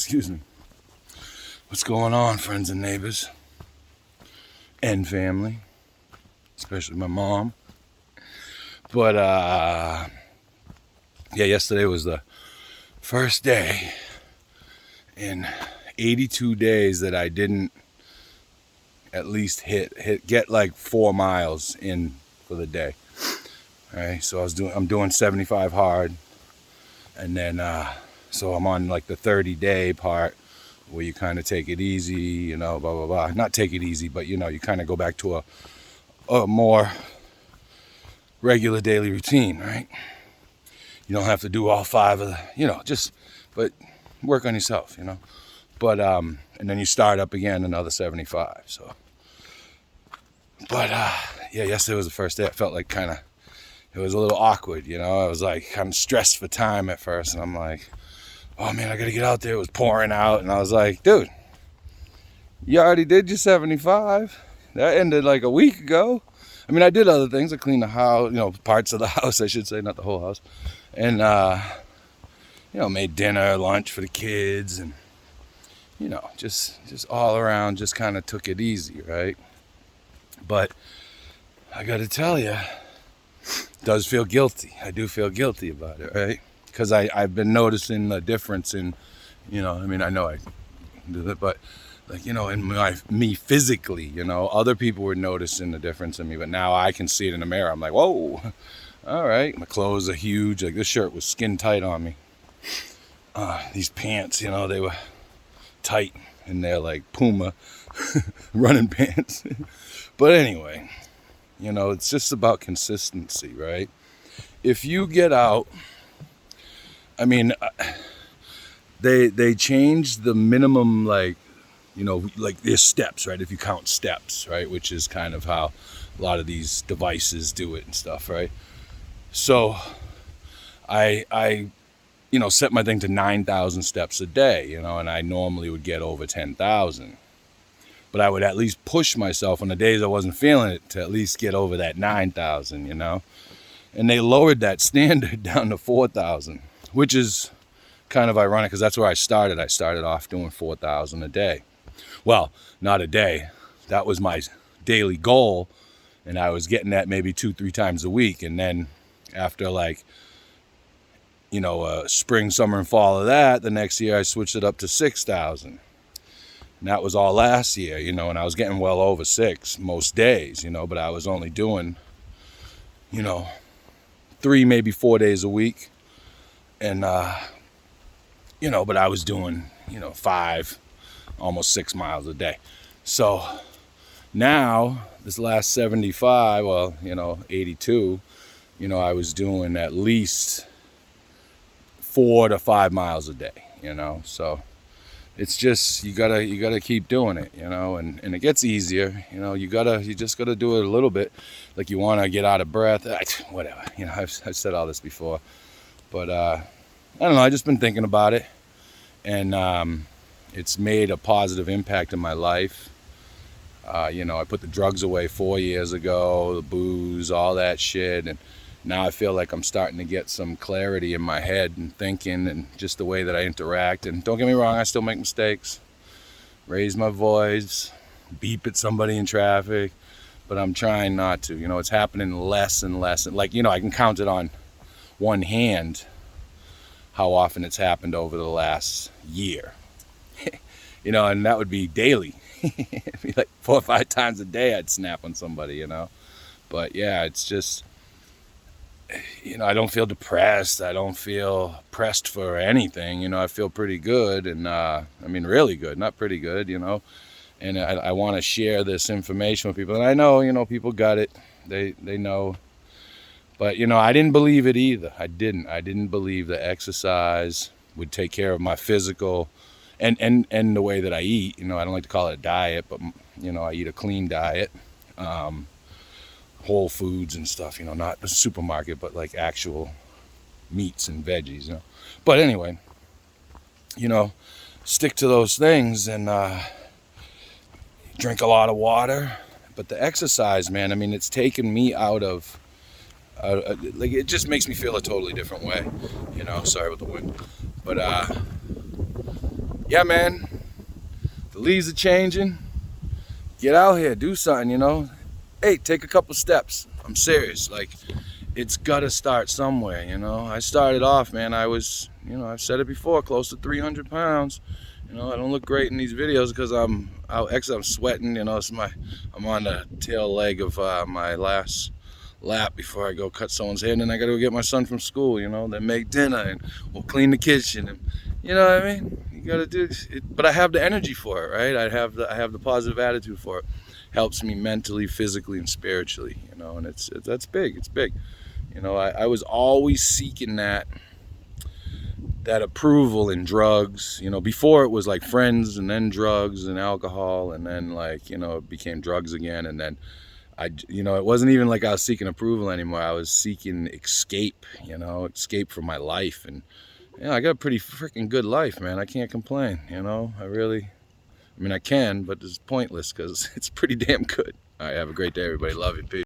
Excuse me. What's going on, friends and neighbors? And family. Especially my mom. But, yesterday was the first day in 82 days that I didn't at least get like 4 miles in for the day. All right, so I'm doing 75 hard, and then so I'm on like the 30-day part where you kind of take it easy, blah blah blah. Not take it easy, but you kind of go back to a more regular daily routine, right? You don't have to do all 5 of the, but work on yourself, But and then you start up again another 75. So, but yesterday was the first day. I felt like it was a little awkward, I was like kind of stressed for time at first, and I'm like, oh man, I gotta get out there. It was pouring out, and I was like, dude, you already did your 75. That ended like a week ago. I mean, I did other things. I cleaned the house, parts of the house, I should say, not the whole house, and made dinner, lunch for the kids, and just all around, just kind of took it easy, right? But I gotta tell you, does feel guilty. I do feel guilty about it, right? Because I've been noticing the difference in, I know I do that, but like, in me physically, other people were noticing the difference in me, but now I can see it in the mirror. I'm like, whoa, all right. My clothes are huge. Like this shirt was skin tight on me. These pants, they were tight, and they're like Puma running pants. But anyway, it's just about consistency, right? If you get out, they changed the minimum, like there's steps, right? If you count steps, right? Which is kind of how a lot of these devices do it and stuff, right? So I set my thing to 9,000 steps a day, and I normally would get over 10,000. But I would at least push myself on the days I wasn't feeling it to at least get over that 9,000, And they lowered that standard down to 4,000, which is kind of ironic because that's where I started. I started off doing 4,000 a day. Well, not a day. That was my daily goal, and I was getting that maybe 2-3 times a week. And then after spring, summer, and fall of that, the next year I switched it up to 6,000. And that was all last year, and I was getting well over 6 most days, but I was only doing, 3, maybe 4 days a week. And, but I was doing, 5, almost 6 miles a day. So now, this last 75, 82, I was doing at least 4 to 5 miles a day, so it's just, you gotta keep doing it, and it gets easier, you just gotta do it a little bit, like you want to get out of breath, whatever, I've said all this before, but I don't know, I've just been thinking about it, and it's made a positive impact in my life. I put the drugs away 4 years ago, the booze, all that shit, and now I feel like I'm starting to get some clarity in my head and thinking, and just the way that I interact. And don't get me wrong, I still make mistakes, raise my voice, beep at somebody in traffic, but I'm trying not to. It's happening less and less. And I can count it on one hand how often it's happened over the last year. And that would be daily. It'd be like 4 or 5 times a day I'd snap on somebody, But yeah, it's just, I don't feel depressed. I don't feel pressed for anything. I feel pretty good, and really good, not pretty good, And I want to share this information with people, and I know, people got it. They know, but I didn't believe it either. I didn't believe the exercise would take care of my physical, and the way that I eat. I don't like to call it a diet, but I eat a clean diet. Whole foods and stuff, not the supermarket, but like actual meats and veggies, But anyway, stick to those things and drink a lot of water. But the exercise, man, it's taken me out of, it just makes me feel a totally different way, sorry about the wind. But yeah, man, the leaves are changing. Get out here, do something, you know. Hey, take a couple steps. I'm serious. Like, it's gotta start somewhere, you know. I started off, man, I was, you know, I've said it before, close to 300 pounds. You know, I don't look great in these videos because I'm sweating, you know. I'm on the tail leg of my last lap before I go cut someone's hair, and then I gotta go get my son from school, you know, then make dinner, and we'll clean the kitchen, and you know what I mean? You gotta do it, but I have the energy for it, right? I have the positive attitude for it. Helps me mentally, physically, and spiritually, you know, and that's big. It's big. You know, I was always seeking that approval in drugs. You know, before it was like friends, and then drugs and alcohol, and then, like, you know, it became drugs again, and then you know, it wasn't even like I was seeking approval anymore. I was seeking escape, you know, escape from my life. And you know, I got a pretty freaking good life, man. I can't complain, you know. I mean, I can, but it's pointless because it's pretty damn good. All right, have a great day, everybody. Love you. Peace.